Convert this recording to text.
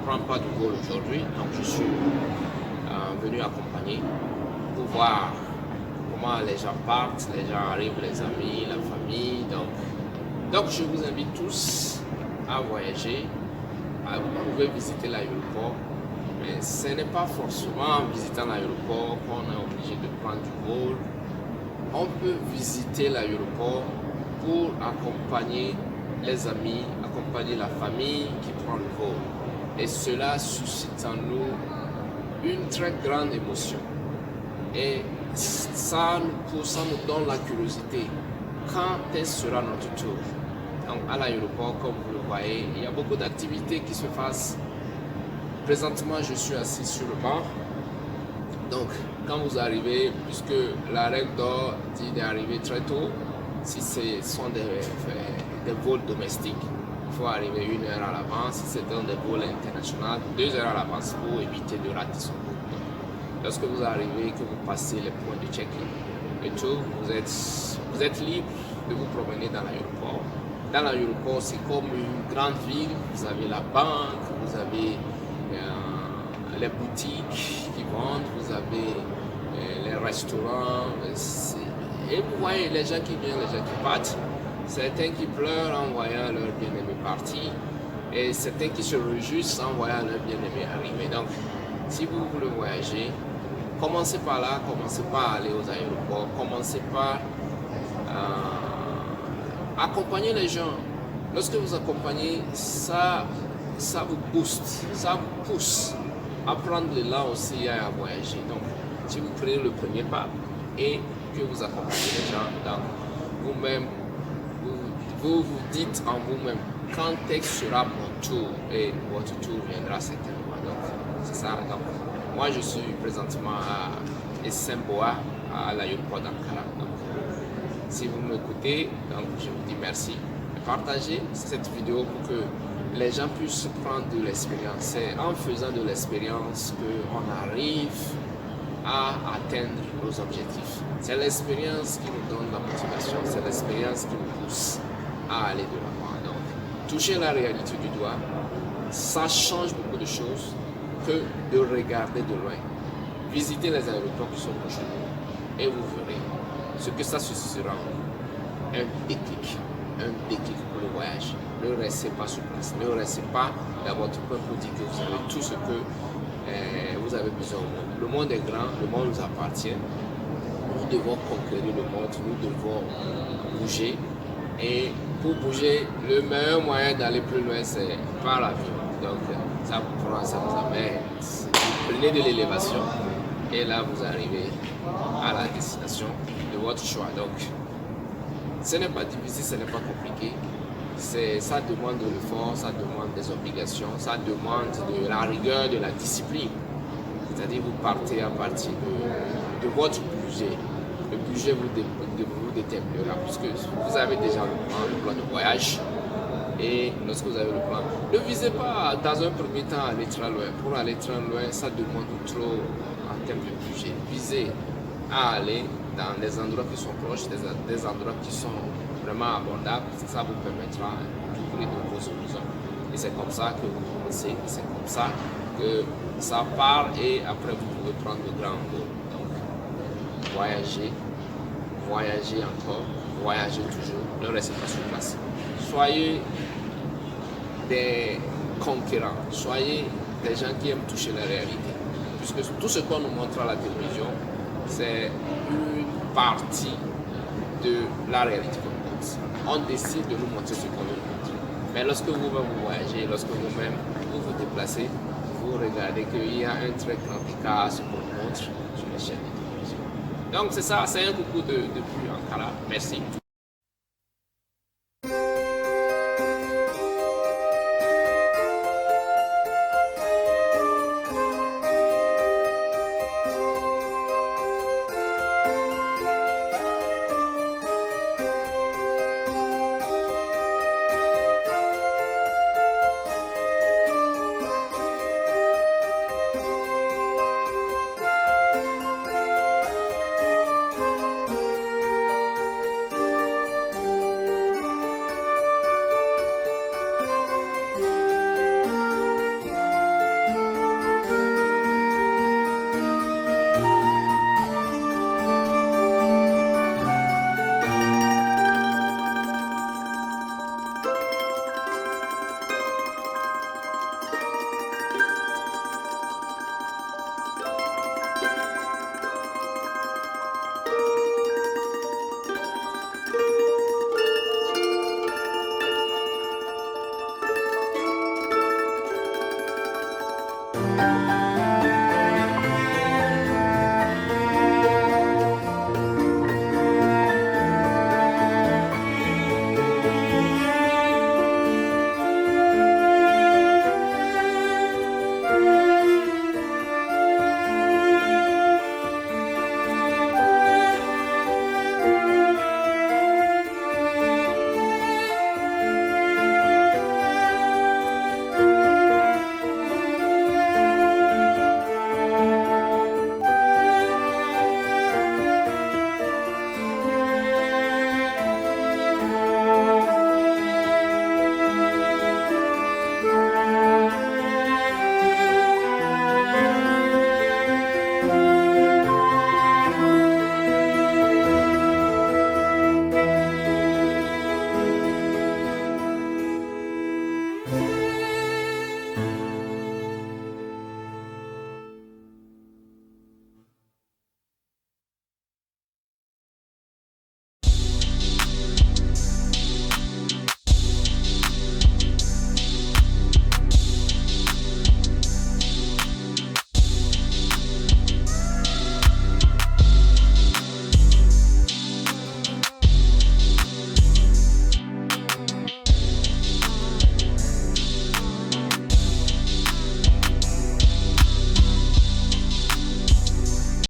prends pas de vol aujourd'hui, donc je suis venu accompagner pour voir comment les gens partent, les gens arrivent, les amis, la famille. Donc je vous invite tous à voyager. Vous pouvez visiter l'aéroport, mais ce n'est pas forcément en visitant l'aéroport qu'on est obligé de prendre du vol. On peut visiter l'aéroport pour accompagner les amis, accompagner la famille qui prend le vol. Et cela suscite en nous une très grande émotion. Et ça nous pousse, ça nous donne la curiosité. Quand est-ce sera notre tour? Donc à l'aéroport, comme vous le voyez, il y a beaucoup d'activités qui se passent. Présentement, je suis assis sur le banc. Donc, quand vous arrivez, puisque la règle d'or dit d'arriver très tôt, si ce sont des vols domestiques, il faut arriver 1 heure à l'avance. Si c'est dans des vols internationaux, 2 heures à l'avance pour éviter de rater son vol. Lorsque vous arrivez, que vous passez les points de check-in et tout, vous êtes libre de vous promener dans l'aéroport. Dans l'aéroport, c'est comme une grande ville. Vous avez la banque, vous avez les boutiques qui vendent, vous avez les restaurants. Et vous voyez les gens qui viennent, les gens qui partent. Certains qui pleurent en voyant leur bien-aimé partir et certains qui se réjouissent en voyant leur bien-aimé arriver. Donc, si vous voulez voyager, commencez par là, commencez par aller aux aéroports, commencez par accompagner les gens. Lorsque vous accompagnez, ça vous booste, ça vous pousse à prendre l'élan aussi et à voyager. Donc, si vous prenez le premier pas et que vous accompagnez les gens, donc vous-même, vous dites en vous-même quand est-ce sera mon tour et votre tour viendra certainement. Donc, c'est ça. Donc, moi, je suis présentement à Essemboa, à l'aéroport d'Ankara. Donc, si vous m'écoutez, donc je vous dis merci. Partagez cette vidéo pour que les gens puissent prendre de l'expérience. C'est en faisant de l'expérience qu'on arrive à atteindre nos objectifs. C'est l'expérience qui nous donne la motivation, c'est l'expérience qui nous pousse à aller de l'avant. Donc, toucher la réalité du doigt, ça change beaucoup de choses que de regarder de loin. Visitez les aéroports qui sont proches de vous et vous verrez ce que ça suscitera. Un déclic pour le voyage. Ne restez pas sur place, ne restez pas dans votre coin pour dire que vous avez tout ce que vous avez besoin au monde. Le monde est grand, le monde nous appartient. Nous devons conquérir le monde, nous devons bouger. Et pour bouger, le meilleur moyen d'aller plus loin, c'est par l'avion. Donc, ça vous prend, ça vous amène. Vous prenez de l'élévation et là, vous arrivez à la destination de votre choix. Donc, ce n'est pas difficile, ce n'est pas compliqué. Ça demande de l'effort, ça demande des obligations, ça demande de la rigueur, de la discipline. C'est-à-dire vous partez à partir de votre budget. Le budget vous déterminera puisque vous avez déjà le plan de voyage. Et lorsque vous avez le plan, ne visez pas dans un premier temps à aller très loin. Pour aller très loin, ça demande trop en termes de budget. Visez à aller dans des endroits qui sont proches, des endroits qui sont vraiment abordables. Ça vous permettra d'ouvrir de vos horizons. Et c'est comme ça que vous commencez, c'est comme ça que ça part et après vous pouvez prendre de grands vols. Donc, voyagez encore, voyagez toujours, ne restez pas sur place. Soyez des conquérants, soyez des gens qui aiment toucher la réalité. Puisque tout ce qu'on nous montre à la télévision, c'est une partie de la réalité qu'on montre. On décide de nous montrer ce qu'on veut nous montrer. Mais lorsque vous-même vous voyagez, lorsque vous-même vous vous déplacez, vous regardez qu'il y a un très grand écart à ce qu'on montre sur les chaînes de télévision. Donc c'est ça, c'est un coucou depuis Ankara. Merci.